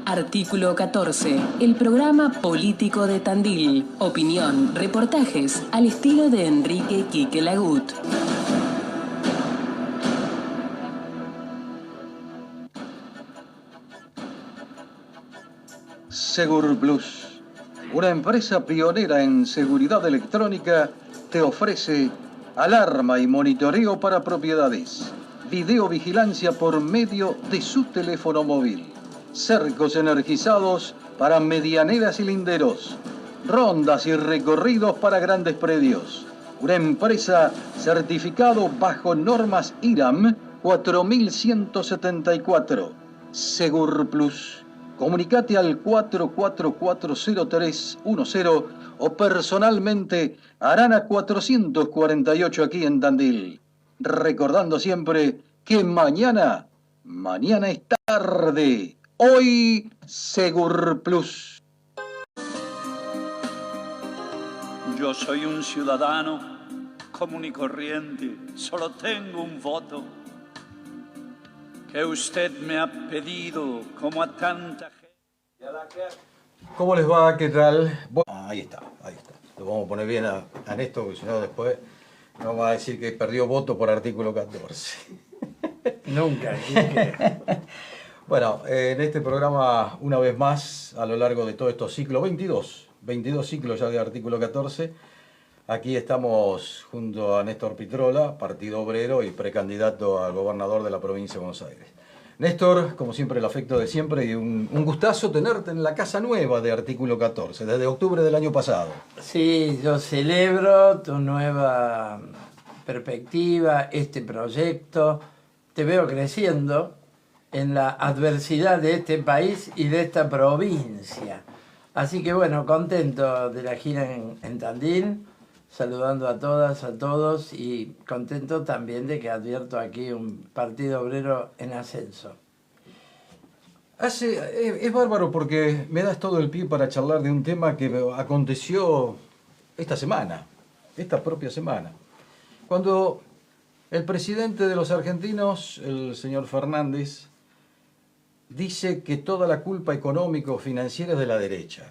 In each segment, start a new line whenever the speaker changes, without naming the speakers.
Artículo 14. El programa político de Tandil. Opinión, reportajes al estilo de Enrique Quique Lagut.
Segurplus, una empresa pionera en seguridad electrónica, te ofrece alarma y monitoreo para propiedades, videovigilancia por medio de su teléfono móvil, cercos energizados para medianeras y linderos, rondas y recorridos para grandes predios. Una empresa certificado bajo normas IRAM 4174. Segurplus. Comunicate al 4440310 o personalmente Arana 448 aquí en Tandil. Recordando siempre que mañana es tarde. Hoy Segurplus.
Yo soy un ciudadano común y corriente, solo tengo un voto que usted me ha pedido como a tanta gente.
¿Cómo les va? ¿Qué tal? Ahí está. Lo vamos a poner bien a Néstor, porque si no después nos va a decir que perdió voto por artículo 14.
Nunca.
Bueno, en este programa, una vez más, a lo largo de todos estos ciclos, 22 ciclos ya de artículo 14, aquí estamos junto a Néstor Pitrola, Partido Obrero y precandidato a gobernador de la provincia de Buenos Aires. Néstor, como siempre, el afecto de siempre y un gustazo tenerte en la casa nueva de artículo 14, desde octubre del año pasado.
Sí, yo celebro tu nueva perspectiva, este proyecto. Te veo creciendo en la adversidad de este país y de esta provincia. Así que bueno, contento de la gira en Tandil, saludando a todas, a todos y contento también de que advierto aquí un Partido Obrero en ascenso.
Es bárbaro porque me das todo el pie para charlar de un tema que aconteció esta propia semana. Cuando el presidente de los argentinos, el señor Fernández, dice que toda la culpa económico-financiera es de la derecha.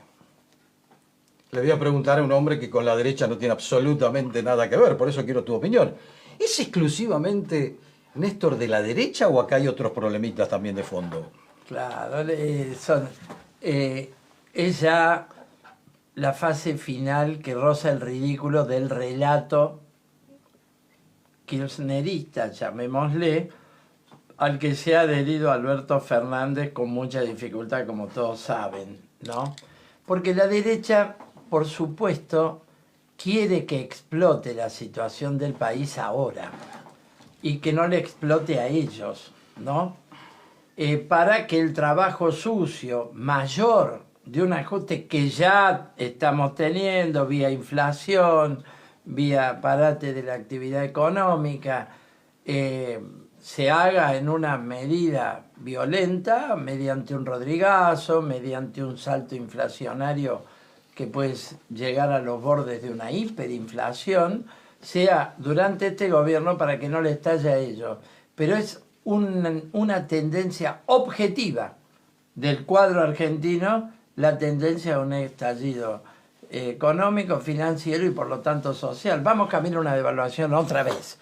Le voy a preguntar a un hombre que con la derecha no tiene absolutamente nada que ver, por eso quiero tu opinión. ¿Es exclusivamente, Néstor, de la derecha o acá hay otros problemitas también de fondo?
Claro, es ya la fase final que roza el ridículo del relato kirchnerista, llamémosle, al que se ha adherido Alberto Fernández con mucha dificultad, como todos saben, ¿no? Porque la derecha, por supuesto, quiere que explote la situación del país ahora y que no le explote a ellos, ¿no? Para que el trabajo sucio mayor de un ajuste que ya estamos teniendo vía inflación, vía parate de la actividad económica, se haga en una medida violenta, mediante un rodrigazo, mediante un salto inflacionario que puede llegar a los bordes de una hiperinflación, sea durante este gobierno para que no le estalle a ellos. Pero es una tendencia objetiva del cuadro argentino, la tendencia a un estallido económico, financiero y por lo tanto social. Vamos camino a una devaluación otra vez.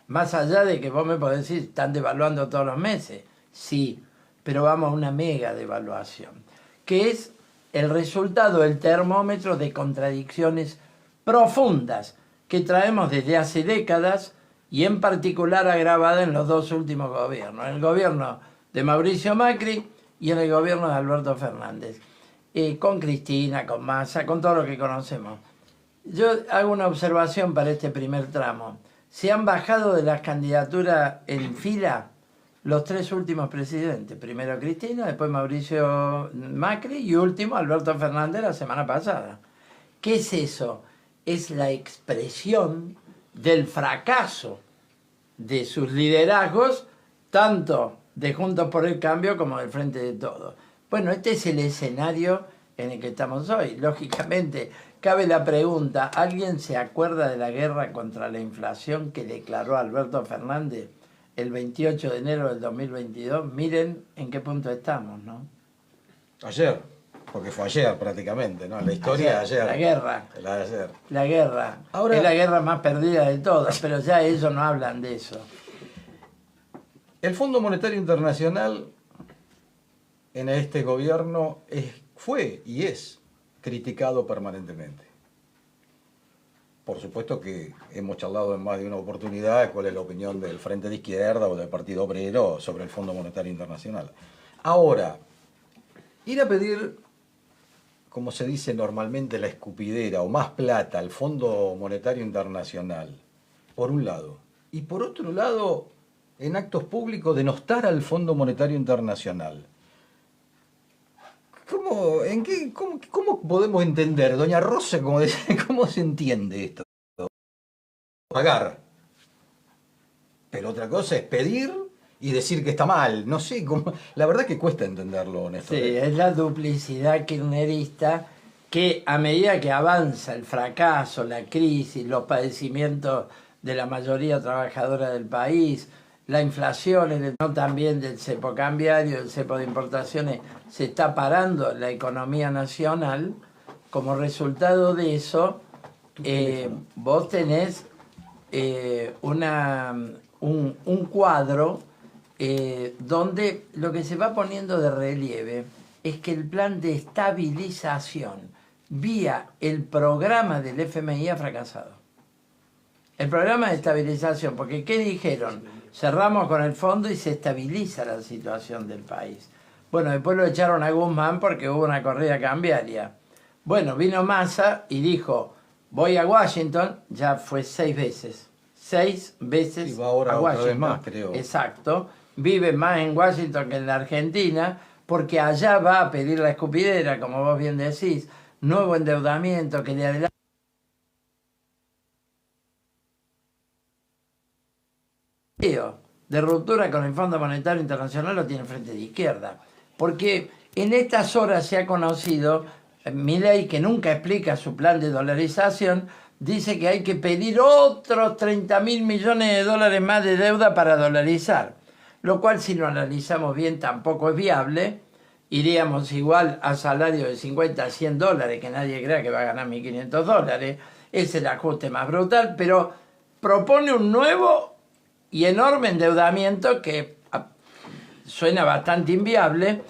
Más allá de que vos me podés decir, están devaluando todos los meses. Sí, pero vamos a una mega devaluación, que es el resultado del termómetro de contradicciones profundas que traemos desde hace décadas y en particular agravada en los dos últimos gobiernos, en el gobierno de Mauricio Macri y en el gobierno de Alberto Fernández, con Cristina, con Massa, con todo lo que conocemos. Yo hago una observación para este primer tramo. Se han bajado de las candidaturas en fila los tres últimos presidentes. Primero Cristina, después Mauricio Macri y último Alberto Fernández la semana pasada. ¿Qué es eso? Es la expresión del fracaso de sus liderazgos, tanto de Juntos por el Cambio como del Frente de Todos. Bueno, este es el escenario en el que estamos hoy. Lógicamente, cabe la pregunta, ¿alguien se acuerda de la guerra contra la inflación que declaró Alberto Fernández el 28 de enero del 2022, miren en qué punto estamos, ¿no?
Ayer, porque fue ayer prácticamente, ¿no? La historia de ayer.
La guerra.
La de ayer.
La guerra.
Ahora,
es la guerra más perdida de todas, pero ya ellos no hablan de eso.
el Fondo Monetario Internacional en este gobierno fue y es criticado permanentemente. Por supuesto que hemos charlado en más de una oportunidad cuál es la opinión del Frente de Izquierda o del Partido Obrero sobre el Fondo Monetario Internacional. Ahora, ir a pedir, como se dice normalmente, la escupidera o más plata al Fondo Monetario Internacional, por un lado, y por otro lado, en actos públicos, denostar al Fondo Monetario Internacional. ¿Cómo podemos entender, doña Rosa, cómo se entiende esto? Pagar. Pero otra cosa es pedir y decir que está mal. No sé, la verdad que cuesta entenderlo, honestamente.
Sí, es la duplicidad kirchnerista que a medida que avanza el fracaso, la crisis, los padecimientos de la mayoría trabajadora del país, la inflación, no también del cepo cambiario, el cepo de importaciones, se está parando la economía nacional. Como resultado de eso, vos tenés un cuadro donde lo que se va poniendo de relieve es que el plan de estabilización vía el programa del FMI ha fracasado. El programa de estabilización, porque ¿qué dijeron? Cerramos con el fondo y se estabiliza la situación del país. Bueno, después lo echaron a Guzmán porque hubo una corrida cambiaria. Bueno, vino Massa y dijo, voy a Washington, ya fue 6 veces. 6 veces
y va ahora
a
otra
Washington.
Vez más, creo.
Exacto. Vive más en Washington que en la Argentina, porque allá va a pedir la escupidera, como vos bien decís, nuevo endeudamiento que le adelanta de ruptura con el Fondo Monetario Internacional lo tiene Frente de Izquierda. Porque en estas horas se ha conocido, Milei, que nunca explica su plan de dolarización, dice que hay que pedir otros 30.000 millones de dólares más de deuda para dolarizar. Lo cual, si lo analizamos bien, tampoco es viable. Iríamos igual a salario de 50 a 100 dólares, que nadie crea que va a ganar 1.500 dólares. Es el ajuste más brutal, pero propone un nuevo y enorme endeudamiento que suena bastante inviable,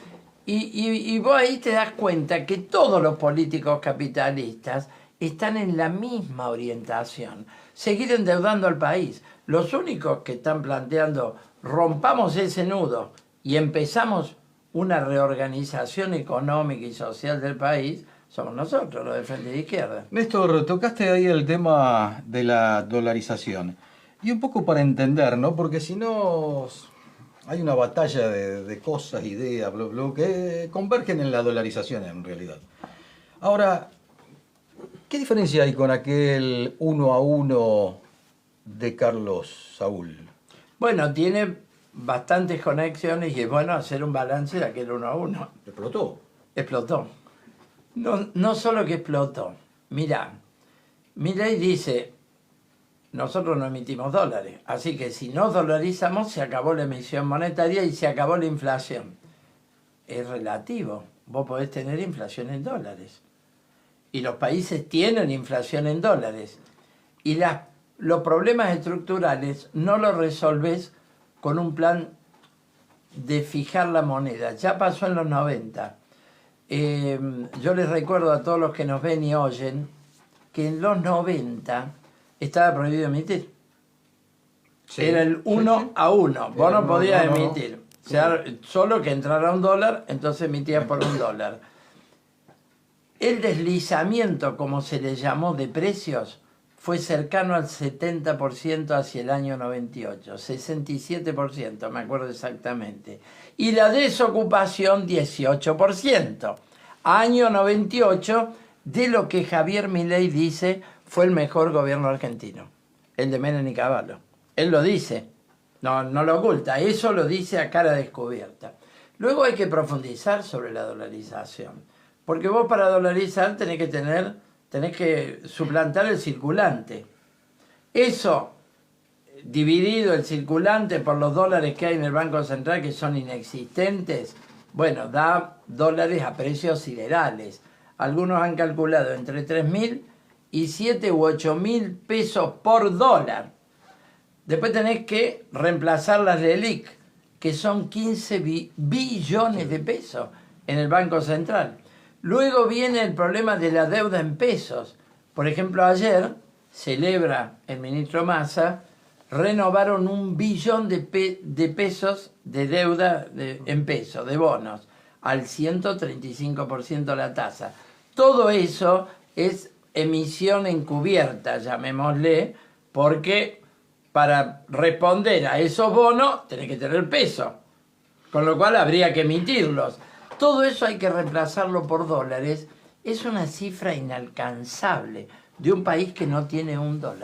y vos ahí te das cuenta que todos los políticos capitalistas están en la misma orientación, seguir endeudando al país. Los únicos que están planteando rompamos ese nudo y empezamos una reorganización económica y social del país somos nosotros, los de Frente de Izquierda.
Néstor, tocaste ahí el tema de la dolarización. Y un poco para entender, ¿no? Porque si no, hay una batalla de cosas, ideas, bla, bla, que convergen en la dolarización en realidad. Ahora, ¿qué diferencia hay con aquel 1-1 de Carlos Saúl?
Bueno, tiene bastantes conexiones y es bueno hacer un balance de aquel 1-1.
¿Explotó?
Explotó. No solo que explotó. Mirá, Milei dice, nosotros no emitimos dólares, así que si no dolarizamos se acabó la emisión monetaria y se acabó la inflación. Es relativo, vos podés tener inflación en dólares. Y los países tienen inflación en dólares. Y los problemas estructurales no los resolves con un plan de fijar la moneda. Ya pasó en los 90. Yo les recuerdo a todos los que nos ven y oyen que en los 90 estaba prohibido emitir. Sí, era el 1-1. Vos no podías emitir. O sea, solo que entrara un dólar, entonces emitías por un dólar. El deslizamiento, como se le llamó, de precios, fue cercano al 70% hacia el año 98. 67%, me acuerdo exactamente. Y la desocupación, 18%. Año 98, de lo que Javier Milei dice fue el mejor gobierno argentino, el de Menem y Cavallo. Él lo dice, no lo oculta, eso lo dice a cara descubierta. Luego hay que profundizar sobre la dolarización, porque vos para dolarizar tenés que suplantar el circulante. Eso dividido el circulante por los dólares que hay en el Banco Central, que son inexistentes, bueno, da dólares a precios siderales. Algunos han calculado entre 3.000 y 7 u 8.000 pesos por dólar. Después tenés que reemplazar las LELIQ, que son 15 billones de pesos en el Banco Central. Luego viene el problema de la deuda en pesos. Por ejemplo, ayer, celebra el ministro Massa, renovaron 1 billón de pesos de deuda en pesos, de bonos, al 135% la tasa. Todo eso es emisión encubierta, llamémosle, porque para responder a esos bonos tenés que tener peso, con lo cual habría que emitirlos. Todo eso hay que reemplazarlo por dólares. Es una cifra inalcanzable de un país que no tiene $1.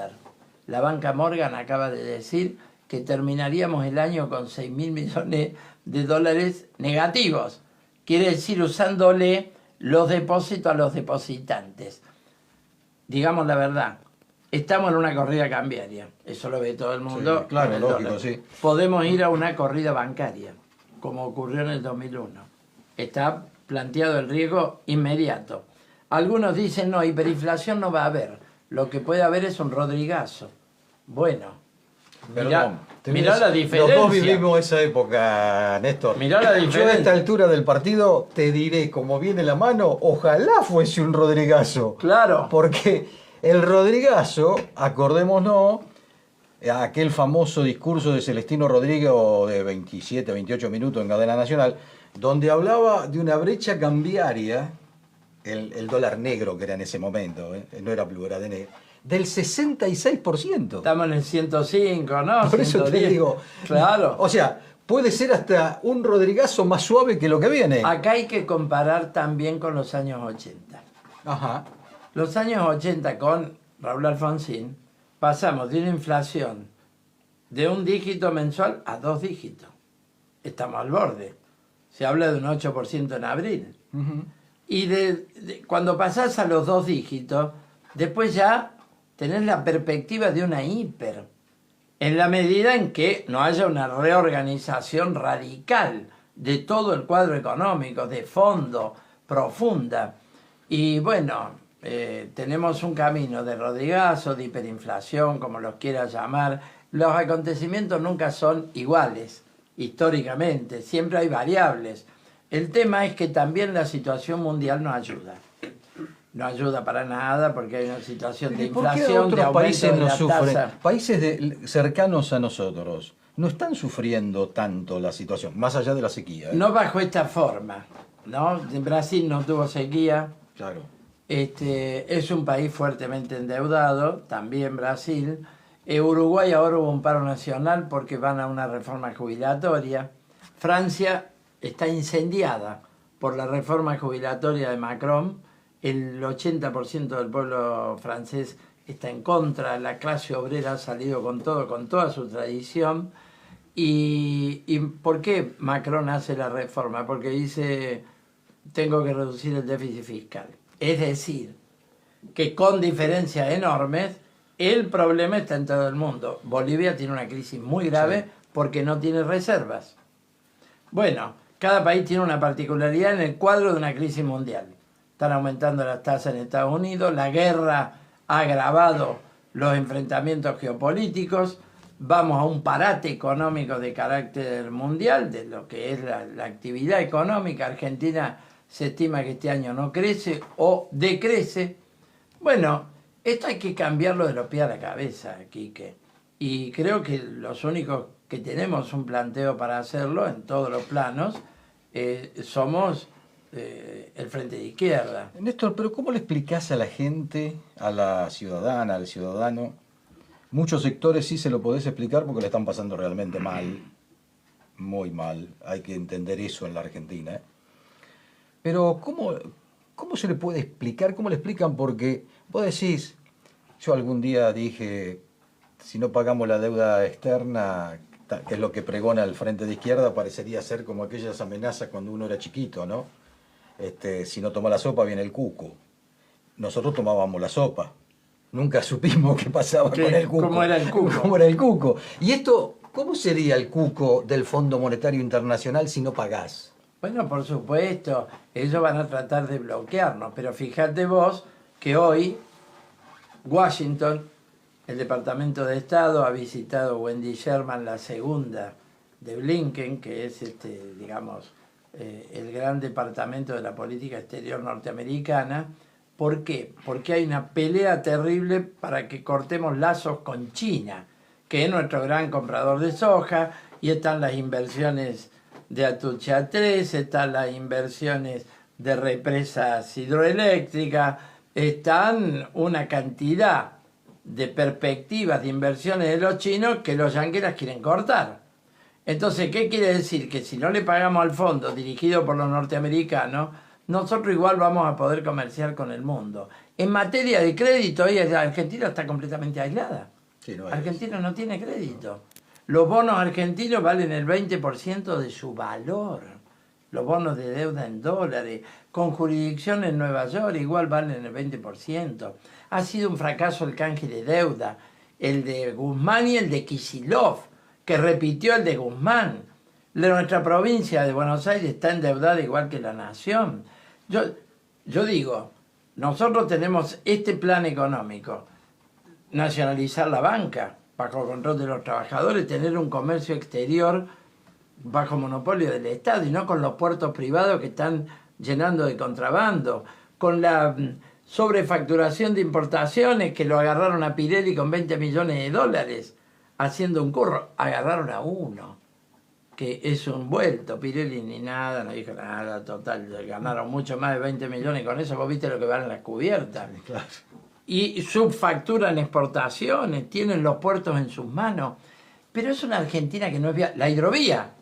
La banca Morgan acaba de decir que terminaríamos el año con 6.000 millones de dólares negativos. Quiere decir usándole los depósitos a los depositantes. Digamos la verdad, estamos en una corrida cambiaria. Eso lo ve todo el mundo.
Sí, claro, lógico, sí.
Podemos ir a una corrida bancaria, como ocurrió en el 2001. Está planteado el riesgo inmediato. Algunos dicen, no, hiperinflación no va a haber. Lo que puede haber es un rodrigazo. Bueno, mirá la diferencia.
Los dos vivimos esa época, Néstor.
Mirá la diferencia.
Yo a esta altura del partido te diré, como viene la mano, ojalá fuese un rodrigazo.
Claro.
Porque el rodrigazo, acordémonos, aquel famoso discurso de Celestino Rodríguez de 27, 28 minutos en Cadena Nacional, donde hablaba de una brecha cambiaria, el dólar negro que era en ese momento, no era blue, era de negro, del 66%.
Estamos en el 105, ¿no?
Por eso
110.
te digo,
Claro.
O sea, puede ser hasta un rodrigazo más suave que lo que viene.
Acá hay que comparar también con los años 80.
Ajá.
Los años 80 con Raúl Alfonsín pasamos de una inflación de 1 dígito mensual a 2 dígitos. Estamos al borde. Se habla de un 8% en abril. Y cuando pasás a los 2 dígitos, después ya tenés la perspectiva de una hiper, en la medida en que no haya una reorganización radical de todo el cuadro económico, de fondo, profunda. Y bueno, tenemos un camino de rodrigazo, de hiperinflación, como los quieras llamar. Los acontecimientos nunca son iguales, históricamente, siempre hay variables. El tema es que también la situación mundial no ayuda. No ayuda para nada porque hay una situación de inflación, de aumento de la tasa.
Países cercanos a nosotros no están sufriendo tanto la situación, más allá de la sequía.
No bajo esta forma, ¿no? Brasil no tuvo sequía.
Claro.
Es un país fuertemente endeudado, también Brasil. Uruguay ahora hubo un paro nacional porque van a una reforma jubilatoria. Francia está incendiada por la reforma jubilatoria de Macron. El 80% del pueblo francés está en contra. La clase obrera ha salido con todo, con toda su tradición. ¿Y por qué Macron hace la reforma? Porque dice, tengo que reducir el déficit fiscal. Es decir, que con diferencias enormes, el problema está en todo el mundo. Bolivia tiene una crisis muy grave porque no tiene reservas. Bueno, cada país tiene una particularidad en el cuadro de una crisis mundial. Están aumentando las tasas en Estados Unidos, la guerra ha agravado los enfrentamientos geopolíticos, vamos a un parate económico de carácter mundial, de lo que es la actividad económica. Argentina se estima que este año no crece o decrece. Bueno, esto hay que cambiarlo de los pies a la cabeza, Quique. Y creo que los únicos que tenemos un planteo para hacerlo en todos los planos somos el Frente de Izquierda.
Néstor, pero ¿cómo le explicás a la gente, a la ciudadana, al ciudadano? Muchos sectores sí se lo podés explicar porque le están pasando realmente mal, muy mal. Hay que entender eso en la Argentina. Pero ¿cómo se le puede explicar? ¿Cómo le explican? Porque vos decís, yo algún día dije, si no pagamos la deuda externa, que es lo que pregona el Frente de Izquierda, parecería ser como aquellas amenazas cuando uno era chiquito, ¿no? Si no toma la sopa viene el cuco. Nosotros tomábamos la sopa. nunca supimos qué pasaba con el cuco.
¿Cómo era el cuco?
¿Cómo era el cuco? Y esto, ¿cómo sería el cuco del Fondo Monetario Internacional si no pagás?
Bueno, por supuesto, ellos van a tratar de bloquearnos, pero fíjate vos que hoy Washington, el Departamento de Estado, ha visitado Wendy Sherman, la segunda de Blinken, que es digamos, el gran departamento de la política exterior norteamericana. ¿Por qué? Porque hay una pelea terrible para que cortemos lazos con China, que es nuestro gran comprador de soja, y están las inversiones de Atucha 3, están las inversiones de represas hidroeléctricas, están una cantidad de perspectivas de inversiones de los chinos que los yanquis las quieren cortar. Entonces, ¿qué quiere decir? Que si no le pagamos al fondo dirigido por los norteamericanos, nosotros igual vamos a poder comerciar con el mundo. En materia de crédito, hoy Argentina está completamente aislada.
Sí, no es.
Argentina no tiene crédito. Los bonos argentinos valen el 20% de su valor. Los bonos de deuda en dólares, con jurisdicción en Nueva York, igual valen el 20%. Ha sido un fracaso el canje de deuda, el de Guzmán y el de Kicillof, que repitió el de Guzmán. Nuestra provincia de Buenos Aires está endeudada igual que la nación. Yo digo, nosotros tenemos este plan económico, nacionalizar la banca bajo control de los trabajadores, tener un comercio exterior bajo monopolio del Estado y no con los puertos privados que están llenando de contrabando, con la sobrefacturación de importaciones que lo agarraron a Pirelli con 20 millones de dólares haciendo un curro, agarraron a uno que es un vuelto, Pirelli ni nada, no dijo nada, total, ganaron mucho más de 20 millones, con eso vos viste lo que valen las cubiertas.
Claro.
Y subfacturan exportaciones, tienen los puertos en sus manos, pero es una Argentina que no es la hidrovía.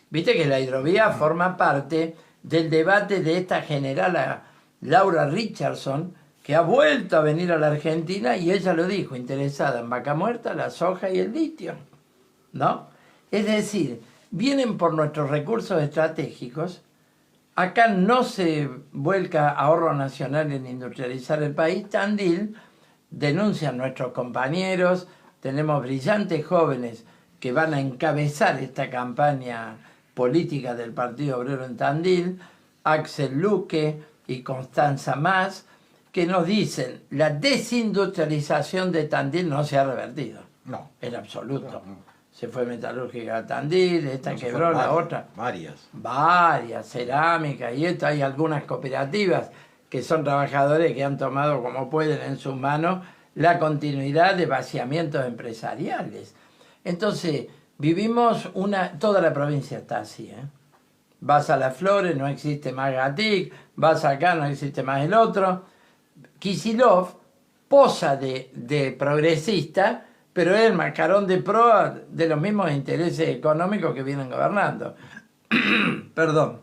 Viste que la hidrovía forma parte del debate de esta generala Laura Richardson, que ha vuelto a venir a la Argentina y ella lo dijo, interesada en vaca muerta, la soja y el litio, ¿no? Es decir, vienen por nuestros recursos estratégicos. Acá no se vuelca ahorro nacional en industrializar el país. Tandil, denuncian nuestros compañeros, tenemos brillantes jóvenes que van a encabezar esta campaña política del Partido Obrero en Tandil, Axel Luque y Constanza Mas, que nos dicen la desindustrialización de Tandil no se ha revertido.
No.
En absoluto.
No.
Se fue Metalúrgica a Tandil, esta
No,
quebró, la otra. Varias, cerámicas y esto. Hay algunas cooperativas que son trabajadores que han tomado como pueden en sus manos la continuidad de vaciamientos empresariales. Entonces, vivimos toda la provincia está así, ¿eh? Vas a Las Flores, no existe más Gatic, vas acá, no existe más el otro. Kicillof posa de progresista, pero es el mascarón de proa de los mismos intereses económicos que vienen gobernando. Perdón.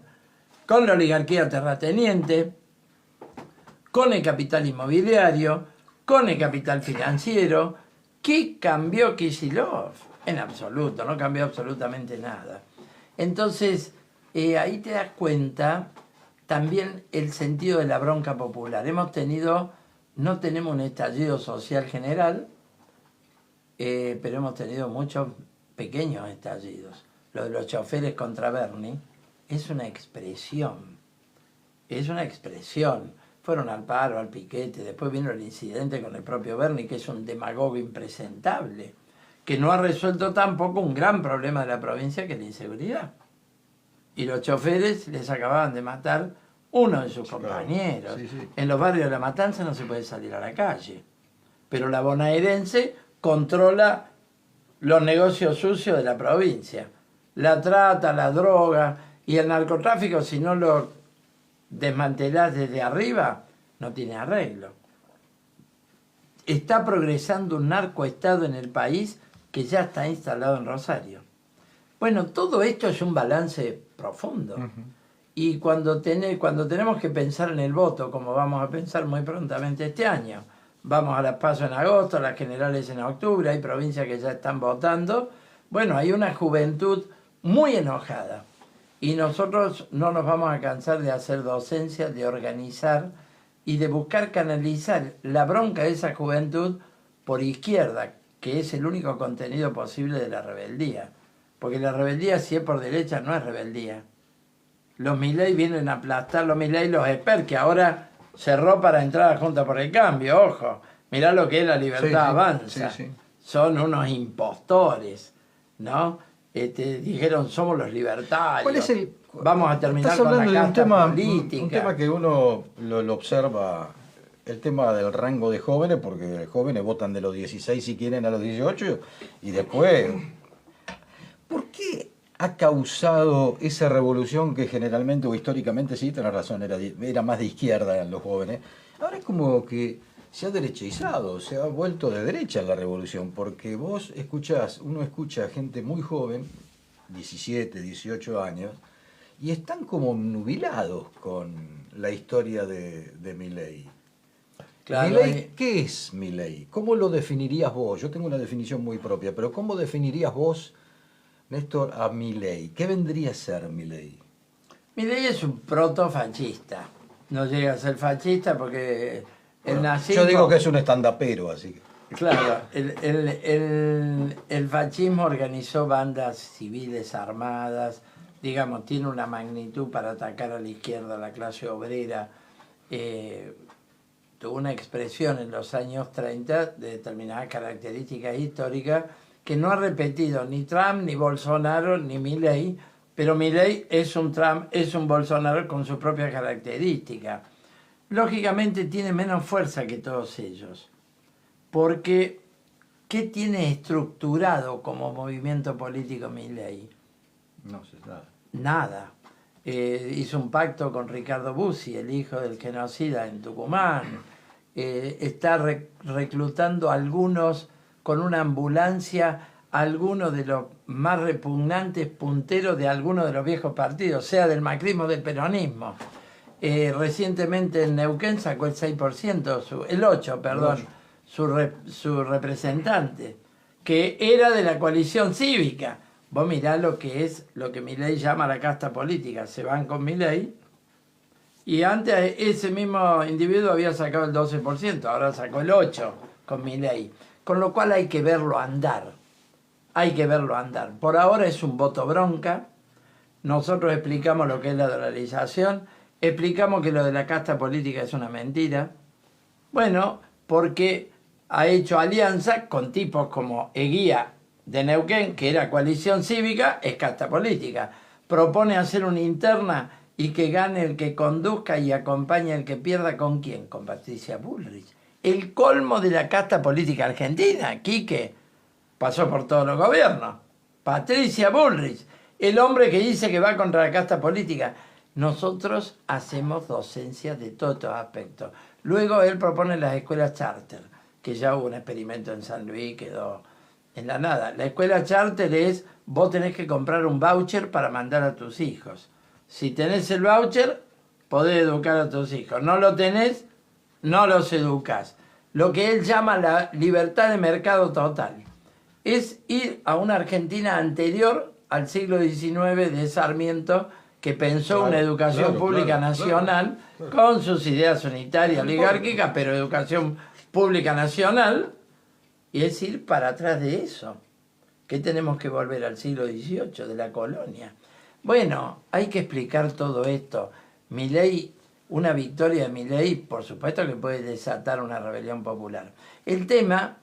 Con la oligarquía terrateniente, con el capital inmobiliario, con el capital financiero. ¿Qué cambió Kicillof? En absoluto, no cambió absolutamente nada. Entonces, ahí te das cuenta también el sentido de la bronca popular. No tenemos un estallido social general, pero hemos tenido muchos pequeños estallidos. Lo de los choferes contra Bernie es una expresión. Es una expresión. Fueron al paro, al piquete, después vino el incidente con el propio Bernie, que es un demagogo impresentable, que no ha resuelto tampoco un gran problema de la provincia, que es la inseguridad. Y los choferes les acababan de matar uno de sus compañeros.
Sí, sí.
En los barrios de La Matanza no se puede salir a la calle, pero la bonaerense controla los negocios sucios de la provincia. La trata, la droga y el narcotráfico, si no lo desmantelás desde arriba, no tiene arreglo. Está progresando un narcoestado en el país que ya está instalado en Rosario. Bueno, todo esto es un balance profundo. Y cuando tenemos que pensar en el voto, como vamos a pensar muy prontamente este año, vamos a las PASO en agosto, a las generales en octubre, hay provincias que ya están votando, bueno, hay una juventud muy enojada. Y nosotros no nos vamos a cansar de hacer docencia, de organizar y de buscar canalizar la bronca de esa juventud por izquierda, que es el único contenido posible de la rebeldía. Porque la rebeldía, si es por derecha, no es rebeldía. Los Milei vienen a aplastar, los Milei, los Esper, que ahora cerró para entrar a Junta por el Cambio, ojo. Mirá lo que es La Libertad Avanza.
Sí.
Son unos impostores, ¿no? Dijeron, somos los libertarios.
¿Cuál es el...?
Vamos a terminar
Estás
con la
hablando de
casta política.
un tema que uno lo observa, el tema del rango de jóvenes, porque jóvenes votan de los 16 si quieren a los 18 y después... ¿Por qué ha causado esa revolución que generalmente o históricamente, sí, tenés razón, era más de izquierda en los jóvenes? Ahora es como que se ha derechizado, se ha vuelto de derecha la revolución, porque uno escucha a gente muy joven, 17, 18 años, y están como nubilados con la historia de Milei.
Claro,
Milei, ¿qué es Milei? ¿Cómo lo definirías vos? Yo tengo una definición muy propia, pero ¿cómo definirías vos, Néstor, a Milei? ¿Qué vendría a ser Milei?
Milei es un protofascista. No llega a ser fascista porque el nazismo...
Yo digo que es un estandapero, así que...
Claro, el fascismo organizó bandas civiles armadas, digamos, tiene una magnitud para atacar a la izquierda, a la clase obrera. Tuvo una expresión en los años 30 de determinadas características históricas que no ha repetido ni Trump, ni Bolsonaro, ni Milei, pero Milei es un Trump, es un Bolsonaro con sus propias características. Lógicamente tiene menos fuerza que todos ellos, porque ¿qué tiene estructurado como movimiento político Milei?
No sé nada.
Nada. Hizo un pacto con Ricardo Bussi, el hijo del genocida en Tucumán. Está reclutando a algunos con una ambulancia, algunos de los más repugnantes punteros de algunos de los viejos partidos, sea del macrismo o del peronismo. Recientemente en Neuquén sacó el 6%, el 8%, perdón, su representante, que era de la coalición cívica. Vos mirá lo que es, lo que Milei llama la casta política. Se van con Milei y antes ese mismo individuo había sacado el 12%, ahora sacó el 8% con Milei. Con lo cual hay que verlo andar. Hay que verlo andar. Por ahora es un voto bronca. Nosotros explicamos lo que es la dolarización, explicamos que lo de la casta política es una mentira. Bueno, porque ha hecho alianza con tipos como Eguía de Neuquén, que era coalición cívica, es casta política. Propone hacer una interna y que gane el que conduzca y acompañe el que pierda. ¿Con quién? Con Patricia Bullrich. El colmo de la casta política argentina, Quique. Pasó por todos los gobiernos. Patricia Bullrich, el hombre que dice que va contra la casta política. Nosotros hacemos docencia de todos estos aspectos. Luego él propone las escuelas charter, que ya hubo un experimento en San Luis, quedó en la nada. La escuela charter es, vos tenés que comprar un voucher para mandar a tus hijos. Si tenés el voucher, podés educar a tus hijos. No lo tenés, no los educás. Lo que él llama la libertad de mercado total. Es ir a una Argentina anterior al siglo XIX de Sarmiento, que pensó una educación pública nacional con sus ideas unitarias, oligárquicas, pero educación pública nacional, y es ir para atrás de eso. ¿Qué tenemos que volver al siglo XVIII, de la colonia? Bueno, hay que explicar todo esto. Milei, una victoria de Milei, por supuesto que puede desatar una rebelión popular. El tema,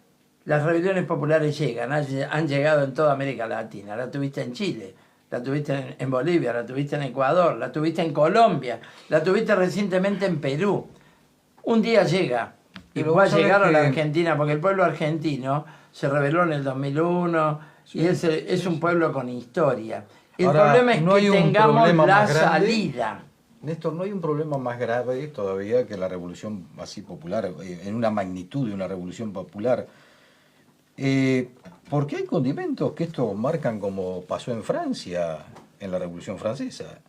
las rebeliones populares llegan, han llegado en toda América Latina. La tuviste en Chile, la tuviste en Bolivia, la tuviste en Ecuador, la tuviste en Colombia, la tuviste recientemente en Perú. Un día llega y va a llegar a la Argentina, porque el pueblo argentino se rebeló en el 2001 y es un pueblo con historia. El problema es que tengamos la salida.
Néstor, ¿no hay un problema más grave todavía que la revolución así popular, en una magnitud de una revolución popular? Porque hay condimentos que esto marcan como pasó en Francia, en la Revolución Francesa.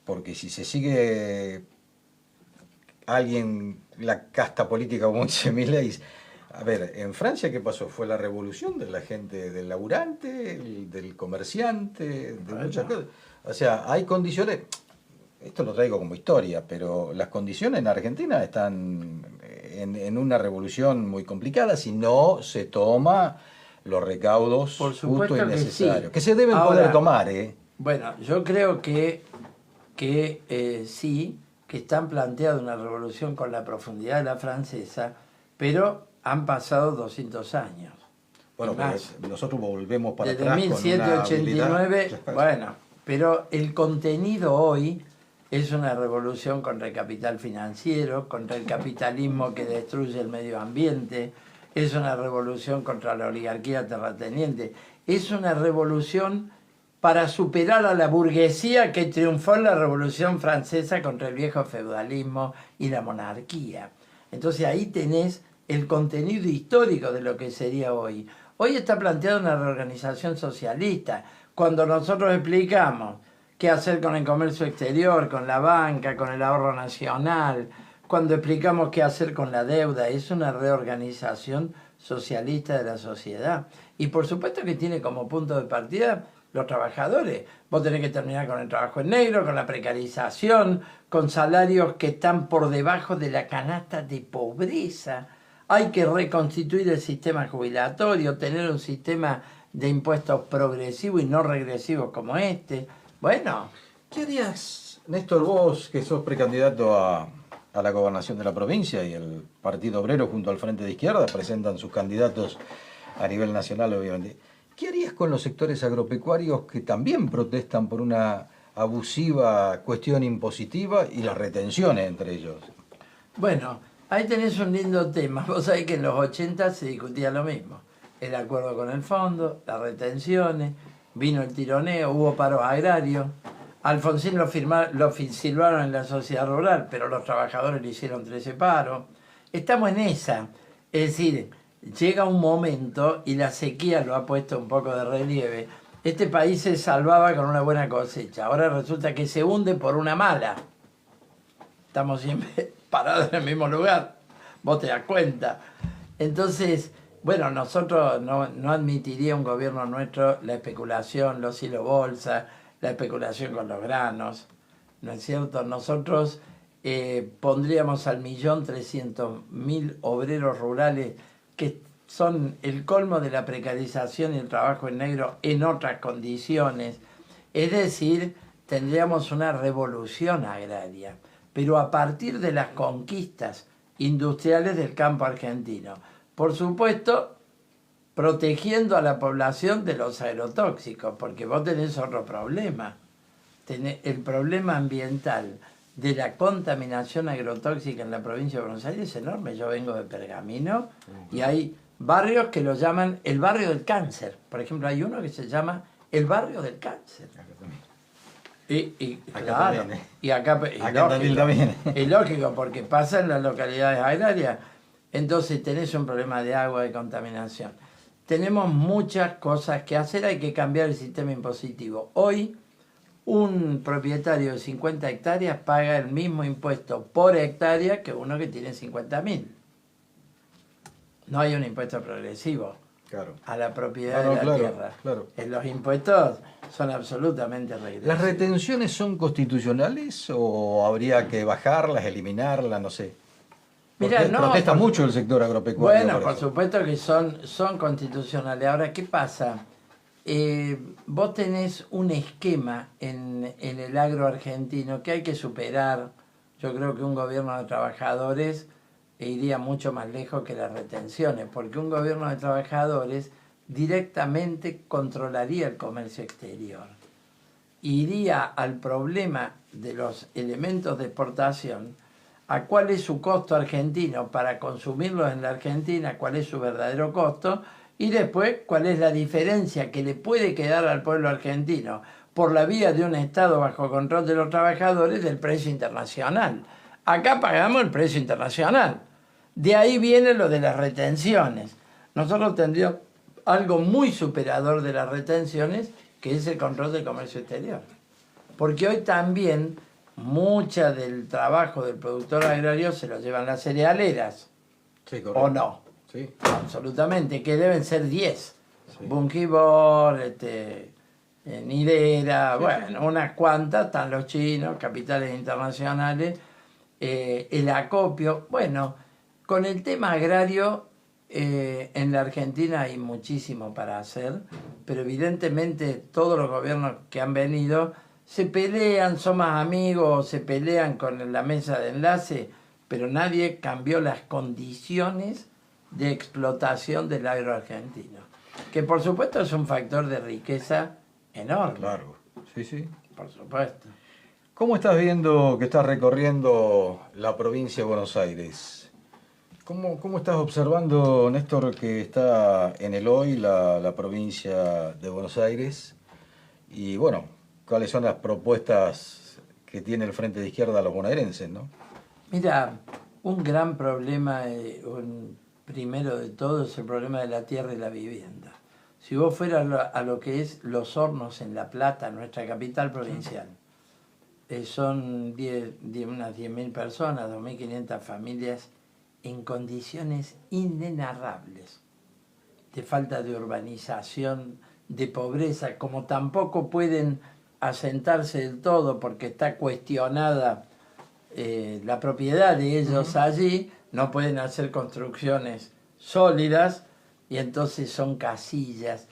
Porque si se sigue alguien, la casta política como dice Milei, a ver, en Francia ¿qué pasó? Fue la revolución de la gente, del laburante, del comerciante, de muchas cosas. O sea, hay condiciones, esto lo traigo como historia, pero las condiciones en Argentina están en una revolución muy complicada si no se toma los recaudos
Por
justos
supuesto
y
que
necesarios,
sí.
que se deben
Ahora,
poder tomar, ¿eh?
Bueno, yo creo que sí, que están planteadas una revolución con la profundidad de la francesa, pero han pasado 200 años.
Bueno,
Y
pero
más.
nosotros volvemos para
Desde
atrás con una
1789,
habilidad.
bueno, pero el contenido hoy es una revolución contra el capital financiero, contra el capitalismo que destruye el medio ambiente, es una revolución contra la oligarquía terrateniente, es una revolución para superar a la burguesía que triunfó en la Revolución Francesa contra el viejo feudalismo y la monarquía. Entonces ahí tenés el contenido histórico de lo que sería hoy. Hoy está planteada una reorganización socialista. Cuando nosotros explicamos qué hacer con el comercio exterior, con la banca, con el ahorro nacional, cuando explicamos qué hacer con la deuda, es una reorganización socialista de la sociedad. Y por supuesto que tiene como punto de partida los trabajadores. Vos tenés que terminar con el trabajo en negro, con la precarización, con salarios que están por debajo de la canasta de pobreza. Hay que reconstituir el sistema jubilatorio, tener un sistema de impuestos progresivo y no regresivo como este. Bueno,
¿Qué harías, Néstor, vos que sos precandidato a la gobernación de la provincia y el Partido Obrero junto al Frente de Izquierda presentan sus candidatos a nivel nacional, obviamente? ¿Qué harías con los sectores agropecuarios que también protestan por una abusiva cuestión impositiva y las retenciones entre ellos?
bueno, ahí tenés un lindo tema. Vos sabés que en los 80 se discutía lo mismo. El acuerdo con el fondo, las retenciones, vino el tironeo, hubo paros agrarios. Alfonsín lo silbaron en la sociedad rural, pero los trabajadores le hicieron 13 paros. Estamos en esa. Es decir, llega un momento, y la sequía lo ha puesto un poco de relieve, este país se salvaba con una buena cosecha. Ahora resulta que se hunde por una mala. Estamos siempre parados en el mismo lugar. Vos te das cuenta. Entonces, bueno, nosotros no admitiría un gobierno nuestro la especulación, los hilos bolsa, la especulación con los granos, ¿no es cierto? Nosotros pondríamos al 1.300.000 obreros rurales que son el colmo de la precarización y el trabajo en negro en otras condiciones. Es decir, tendríamos una revolución agraria, pero a partir de las conquistas industriales del campo argentino. Por supuesto, protegiendo a la población de los agrotóxicos, porque vos tenés otro problema. El problema ambiental de la contaminación agrotóxica en la provincia de Buenos Aires es enorme. Yo vengo de Pergamino y hay barrios que lo llaman el barrio del cáncer. Por ejemplo, hay uno que se llama el barrio del cáncer.
Acá
Claro,
también,
y acá
también, también.
es lógico, porque pasa en las localidades agrarias. Entonces tenés un problema de agua, de contaminación. Tenemos muchas cosas que hacer, hay que cambiar el sistema impositivo. Hoy, un propietario de 50 hectáreas paga el mismo impuesto por hectárea que uno que tiene 50.000. No hay un impuesto progresivo
Claro.
a la propiedad
No,
de la
claro,
tierra.
claro.
Los impuestos son absolutamente regresivos.
¿Las retenciones son constitucionales o habría que bajarlas, eliminarlas, no sé? Porque
Mirá, no,
protesta
por-
mucho el sector agropecuario.
Bueno, por
eso.
supuesto que son constitucionales. Ahora, ¿qué pasa? Vos tenés un esquema en el agro argentino que hay que superar. Yo creo que un gobierno de trabajadores iría mucho más lejos que las retenciones, porque un gobierno de trabajadores directamente controlaría el comercio exterior. Iría al problema de los elementos de exportación, a cuál es su costo argentino para consumirlos en la Argentina, cuál es su verdadero costo, y después cuál es la diferencia que le puede quedar al pueblo argentino por la vía de un Estado bajo control de los trabajadores del precio internacional. Acá pagamos el precio internacional. De ahí viene lo de las retenciones. Nosotros tendríamos algo muy superador de las retenciones, que es el control del comercio exterior. Porque hoy también mucha del trabajo del productor agrario se lo llevan las cerealeras.
Sí, correcto.
¿O no?
Sí.
Absolutamente, que deben ser 10. Sí. Bunkibor, Nidera, bueno, unas cuantas, están los chinos, capitales internacionales, el acopio. Bueno, con el tema agrario, en la Argentina hay muchísimo para hacer, pero evidentemente todos los gobiernos que han venido se pelean, son más amigos, se pelean con la mesa de enlace, pero nadie cambió las condiciones de explotación del agro argentino, que por supuesto es un factor de riqueza enorme.
Claro, sí, sí.
Por supuesto.
¿Cómo estás viendo que estás recorriendo la provincia de Buenos Aires? ¿Cómo estás observando, Néstor, que está en el hoy la provincia de Buenos Aires? Y bueno, ¿cuáles son las propuestas que tiene el Frente de Izquierda a los bonaerenses, no?
Mira, un gran problema, primero de todo, es el problema de la tierra y la vivienda. Si vos fueras a lo que es Los Hornos en La Plata, nuestra capital provincial, son unas 10.000 personas, 2.500 familias en condiciones inenarrables, de falta de urbanización, de pobreza, como tampoco pueden asentarse del todo porque está cuestionada la propiedad de ellos allí, no pueden hacer construcciones sólidas y entonces son casillas.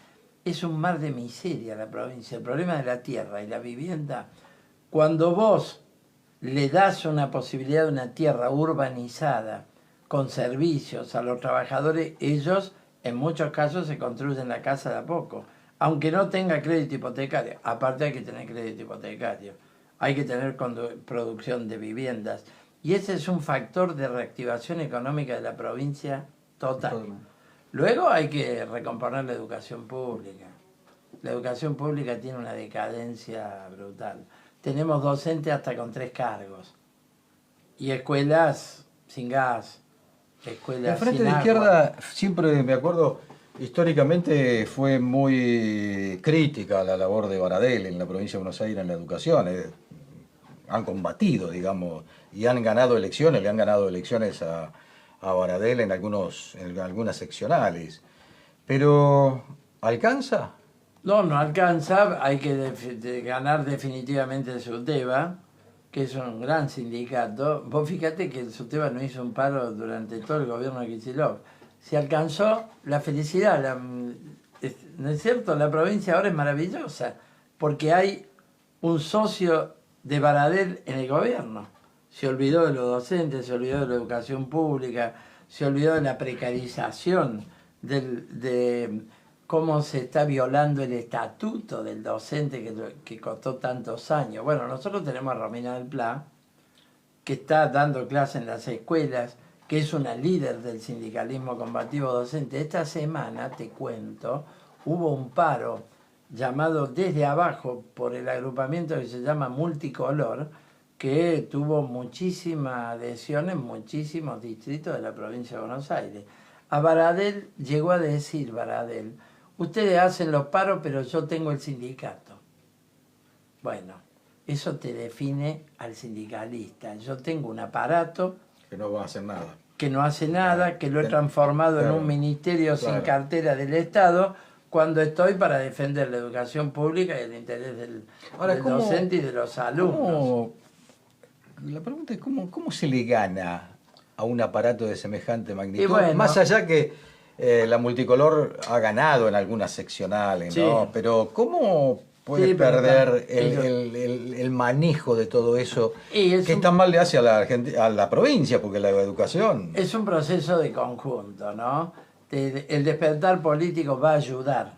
Es un mar de miseria la provincia. El problema de la tierra y la vivienda, cuando vos le das una posibilidad de una tierra urbanizada, con servicios a los trabajadores, ellos en muchos casos se construyen la casa de a poco, aunque no tenga crédito hipotecario. Aparte hay que tener crédito hipotecario, hay que tener producción de viviendas. Y ese es un factor de reactivación económica de la provincia total. Luego hay que recomponer la educación pública. La educación pública tiene una decadencia brutal. Tenemos docentes hasta con 3 cargos. Y escuelas sin gas, escuelas
El Frente
sin
de
agua.
Izquierda, siempre me acuerdo, históricamente fue muy crítica a la labor de Baradel en la provincia de Buenos Aires en la educación. Han combatido, digamos, y han ganado elecciones, le han ganado elecciones a Baradel en algunas seccionales. Pero, ¿alcanza?
No, no alcanza, hay que ganar definitivamente el SUTEBA, que es un gran sindicato. Vos fíjate que el SUTEBA no hizo un paro durante todo el gobierno de Kicillof. Se alcanzó la felicidad, ¿no es cierto? La provincia ahora es maravillosa, porque hay un socio de Baradel en el gobierno. Se olvidó de los docentes, se olvidó de la educación pública, se olvidó de la precarización, de cómo se está violando el estatuto del docente que costó tantos años. Bueno, nosotros tenemos a Romina del Pla, que está dando clases en las escuelas, que es una líder del sindicalismo combativo docente. Esta semana, te cuento, hubo un paro llamado Desde Abajo por el agrupamiento que se llama Multicolor, que tuvo muchísima adhesión en muchísimos distritos de la provincia de Buenos Aires. A Baradel llegó a decir, Baradel, ustedes hacen los paros, pero yo tengo el sindicato. Bueno, eso te define al sindicalista. Yo tengo un aparato
Que no va a hacer nada.
que no hace nada, que lo he transformado en un ministerio sin cartera del Estado, cuando estoy para defender la educación pública y el interés del docente y de los alumnos.
La pregunta es, ¿cómo se le gana a un aparato de semejante magnitud?
Y bueno,
más allá que la Multicolor ha ganado en algunas seccionales,
sí,
¿no? Pero ¿cómo puede perder el manejo de todo eso que tan mal le hace a la provincia? Porque la educación...
Es un proceso de conjunto, ¿no? El despertar político va a ayudar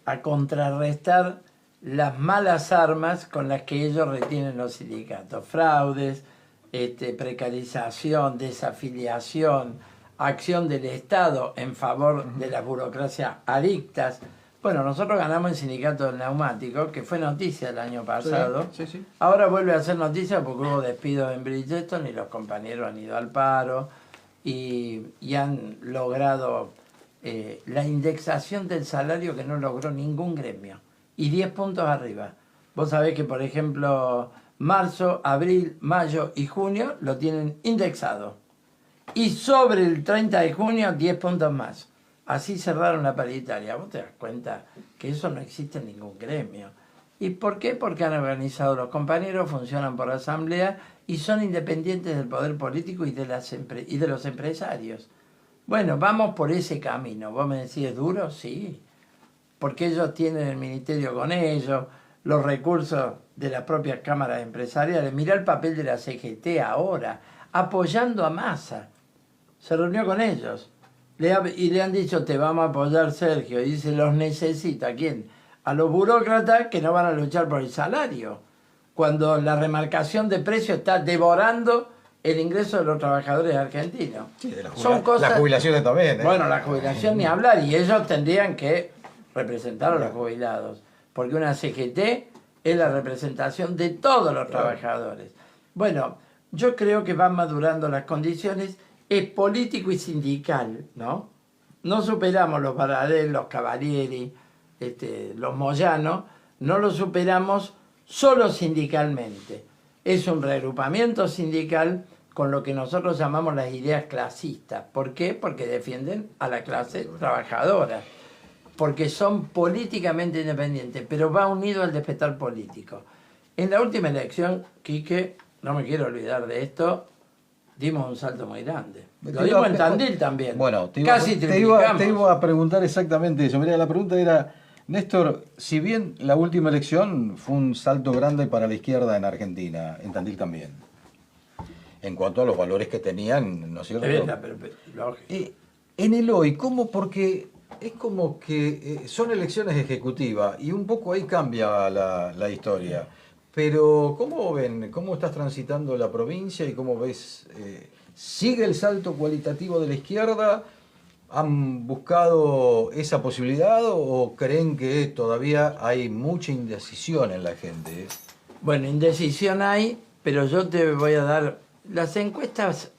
a contrarrestar las malas armas con las que ellos retienen los sindicatos. Fraudes, precarización, desafiliación, acción del Estado en favor de las burocracias adictas. Bueno, nosotros ganamos el sindicato del neumático, que fue noticia el año pasado.
Sí, sí.
Ahora vuelve a ser noticia porque hubo despidos en Bridgestone y los compañeros han ido al paro y han logrado la indexación del salario que no logró ningún gremio. Y 10 puntos arriba. Vos sabés que, por ejemplo, marzo, abril, mayo y junio lo tienen indexado. Y sobre el 30 de junio, 10 puntos más. Así cerraron la paritaria. Vos te das cuenta que eso no existe en ningún gremio. ¿Y por qué? Porque han organizado los compañeros, funcionan por asamblea y son independientes del poder político y de los empresarios. Bueno, vamos por ese camino. ¿Vos me decís, es duro? Sí. Porque ellos tienen el ministerio con ellos, los recursos de las propias cámaras empresariales. Mirá el papel de la CGT ahora, apoyando a Massa. Se reunió con ellos. Y le han dicho, te vamos a apoyar, Sergio. Y dice, los necesita. ¿A quién? A los burócratas que no van a luchar por el salario. Cuando la remarcación de precios está devorando el ingreso de los trabajadores argentinos.
Sí, de
Son cosas...
las jubilaciones también.
Bueno, la jubilación ni hablar. Y ellos tendrían que representar a los jubilados. Porque una CGT es la representación de todos los trabajadores. Bueno, yo creo que van madurando las condiciones. Es político y sindical, ¿no? No superamos los Baradel, los Cavalieri, los Moyano, no lo superamos solo sindicalmente. Es un reagrupamiento sindical con lo que nosotros llamamos las ideas clasistas. ¿Por qué? Porque defienden a la clase trabajadora. Porque son políticamente independientes, pero va unido al despertar político. En la última elección, Quique, no me quiero olvidar de esto, dimos un salto muy grande. Lo dimos en Tandil también.
Bueno,
casi triplicamos.
Te iba a preguntar exactamente eso. Mira, la pregunta era, Néstor, si bien la última elección fue un salto grande para la izquierda en Argentina, en Tandil también, en cuanto a los valores que tenían, ¿no es cierto? En el hoy, ¿cómo? Porque es como que son elecciones ejecutivas y un poco ahí cambia la historia. Pero, ¿cómo ven? ¿Cómo estás transitando la provincia y cómo ves? ¿Sigue el salto cualitativo de la izquierda? ¿Han buscado esa posibilidad o creen que todavía hay mucha indecisión en la gente?
Bueno, indecisión hay, pero yo te voy a dar... Las encuestas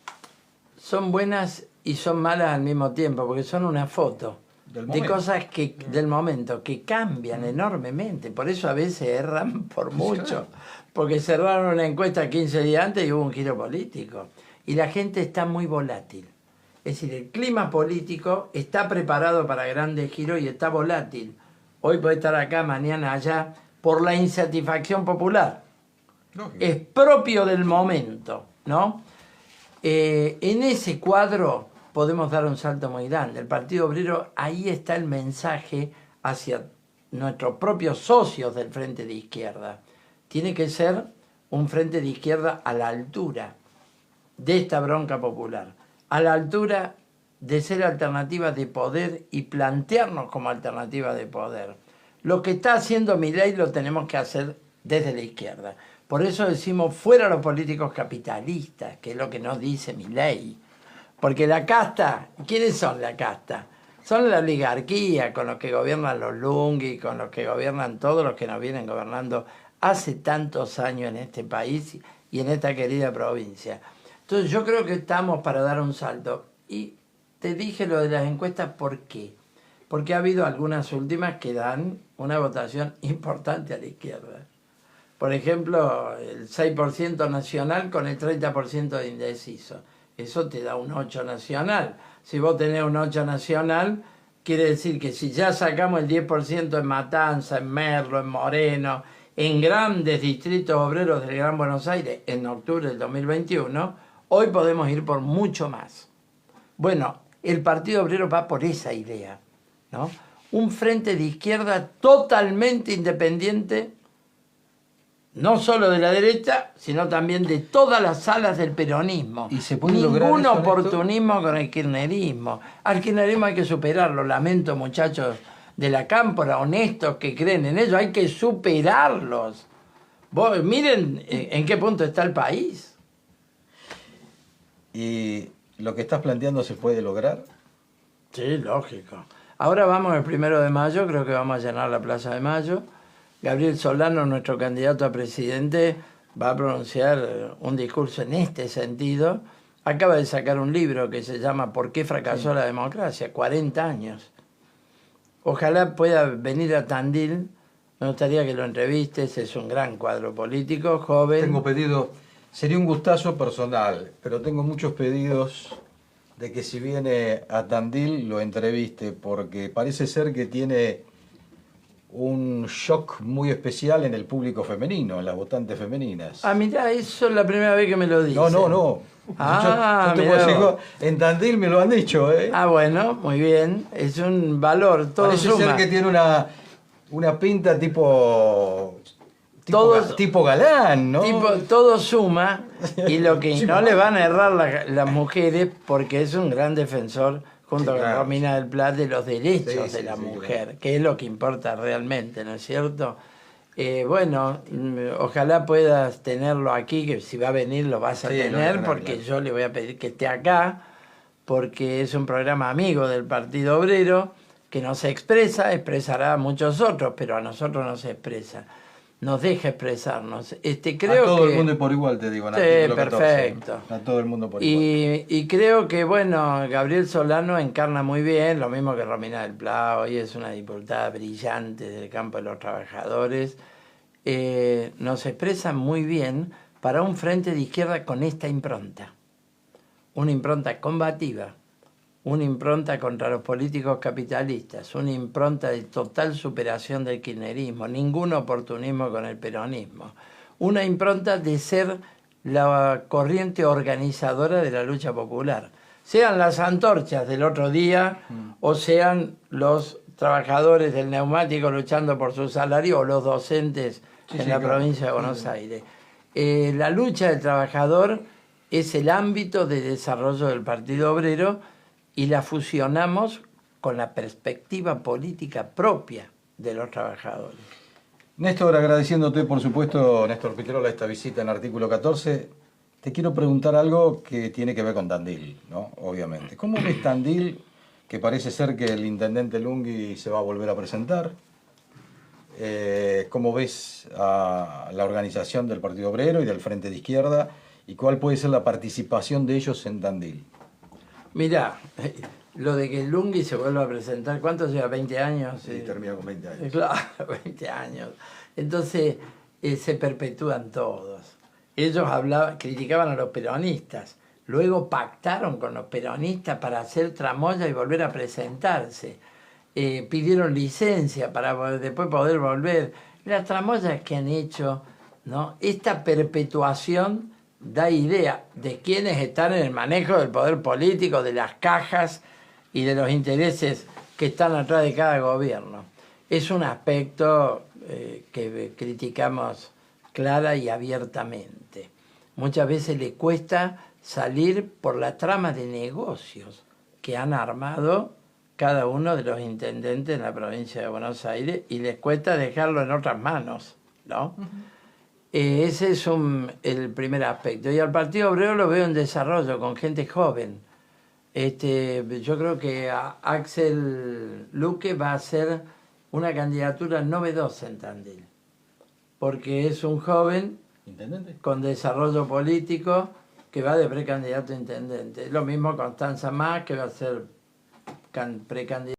son buenas y son malas al mismo tiempo, porque son una foto de cosas del momento que cambian enormemente. Por eso a veces erran por mucho, porque cerraron una encuesta 15 días antes y hubo un giro político. Y la gente está muy volátil. Es decir, el clima político está preparado para grandes giros y está volátil. Hoy puede estar acá, mañana allá, por la insatisfacción popular. Lógico. Es propio del momento, ¿no? En ese cuadro podemos dar un salto muy grande. El Partido Obrero, ahí está el mensaje hacia nuestros propios socios del Frente de Izquierda. Tiene que ser un Frente de Izquierda a la altura de esta bronca popular, a la altura de ser alternativa de poder y plantearnos como alternativa de poder. Lo que está haciendo Milei lo tenemos que hacer desde la izquierda. Por eso decimos fuera los políticos capitalistas, que es lo que nos dice Milei. Porque la casta, ¿quiénes son la casta? Son la oligarquía, con los que gobiernan los Lunghi, con los que gobiernan todos los que nos vienen gobernando hace tantos años en este país y en esta querida provincia. Entonces yo creo que estamos para dar un salto. Y te dije lo de las encuestas, ¿por qué? Porque ha habido algunas últimas que dan una votación importante a la izquierda. Por ejemplo, el 6% nacional con el 30% de indeciso. Eso te da un 8 nacional. Si vos tenés un 8 nacional, quiere decir que si ya sacamos el 10% en Matanza, en Merlo, en Moreno, en grandes distritos obreros del Gran Buenos Aires, en octubre del 2021, hoy podemos ir por mucho más. Bueno, el Partido Obrero va por esa idea, ¿no? Un frente de izquierda totalmente independiente, no solo de la derecha, sino también de todas las alas del peronismo.
¿Y se puede lograr
ningún
eso,
oportunismo con el kirchnerismo. Al kirchnerismo hay que superarlo. Lamento, muchachos de la cámpora, honestos que creen en ello, hay que superarlos. Vos, miren en qué punto está el país.
¿Y lo que estás planteando se puede lograr?
Sí, lógico. Ahora vamos el 1 de mayo, creo que vamos a llenar la Plaza de Mayo. Gabriel Solano, nuestro candidato a presidente, va a pronunciar un discurso en este sentido. Acaba de sacar un libro que se llama ¿Por qué fracasó la democracia? 40 años. Ojalá pueda venir a Tandil. Me gustaría que lo entrevistes. Es un gran cuadro político, joven.
Tengo pedido, sería un gustazo personal, pero tengo muchos pedidos de que si viene a Tandil lo entreviste, porque parece ser que tiene un shock muy especial en el público femenino, en las votantes femeninas.
Ah, mirá, eso es la primera vez que me lo dicen.
No.
Ah,
yo te puedo decir, en Tandil me lo han dicho, ¿eh?
Ah, bueno, muy bien. Es un valor, todo
Parece
suma.
ser que tiene una pinta tipo galán, ¿no?
Todo suma, y lo que no le van a errar las mujeres, porque es un gran defensor, junto con
claro.
Romina del Plat, de los derechos
Sí,
de la
sí,
mujer,
claro.
que es lo que importa realmente, ¿no es cierto? Bueno, ojalá puedas tenerlo aquí, que si va a venir lo vas a
Sí, lo voy a
tener,
tener,
porque
claro.
yo le voy a pedir que esté acá, porque es un programa amigo del Partido Obrero, que no se expresará a muchos otros, pero a nosotros no se expresa. Nos deja expresarnos. Creo
a todo
que...
el mundo y por igual, te digo, en
Sí,
artículo 14.
perfecto.
A todo el mundo por igual.
Y creo que, bueno, Gabriel Solano encarna muy bien, lo mismo que Romina del Pla, hoy es una diputada brillante del campo de los trabajadores. Nos expresa muy bien para un frente de izquierda con esta impronta. Una impronta combativa, una impronta contra los políticos capitalistas, una impronta de total superación del kirchnerismo, ningún oportunismo con el peronismo, una impronta de ser la corriente organizadora de la lucha popular, sean las antorchas del otro día o sean los trabajadores del neumático luchando por su salario o los docentes en la provincia de Buenos Aires. La lucha del trabajador es el ámbito de desarrollo del Partido Obrero y la fusionamos con la perspectiva política propia de los trabajadores.
Néstor, agradeciéndote, por supuesto, Néstor Piquerola, esta visita en artículo 14, te quiero preguntar algo que tiene que ver con Tandil, ¿no? Obviamente. ¿Cómo ves Tandil, que parece ser que el intendente Lungui se va a volver a presentar? ¿Cómo ves a la organización del Partido Obrero y del Frente de Izquierda? ¿Y cuál puede ser la participación de ellos en Tandil?
Mirá, lo de que el Lungui se vuelva a presentar, ¿cuánto lleva? ¿20 años?
Sí, termina con 20 años.
Claro, 20 años. Entonces se perpetúan todos. Ellos criticaban a los peronistas, luego pactaron con los peronistas para hacer tramoya y volver a presentarse. Pidieron licencia para después poder volver. Las tramoyas que han hecho, ¿no? Esta perpetuación da idea de quienes están en el manejo del poder político, de las cajas y de los intereses que están atrás de cada gobierno. Es un aspecto que criticamos clara y abiertamente. Muchas veces le cuesta salir por la trama de negocios que han armado cada uno de los intendentes en la provincia de Buenos Aires y les cuesta dejarlo en otras manos, ¿no? Ese es el primer aspecto. Y al Partido Obrero lo veo en desarrollo, con gente joven. Yo creo que Axel Luque va a ser una candidatura novedosa en Tandil, porque es un joven
¿Intendente?
con desarrollo político que va de precandidato a intendente. Lo mismo Constanza Más, que va a ser precandidato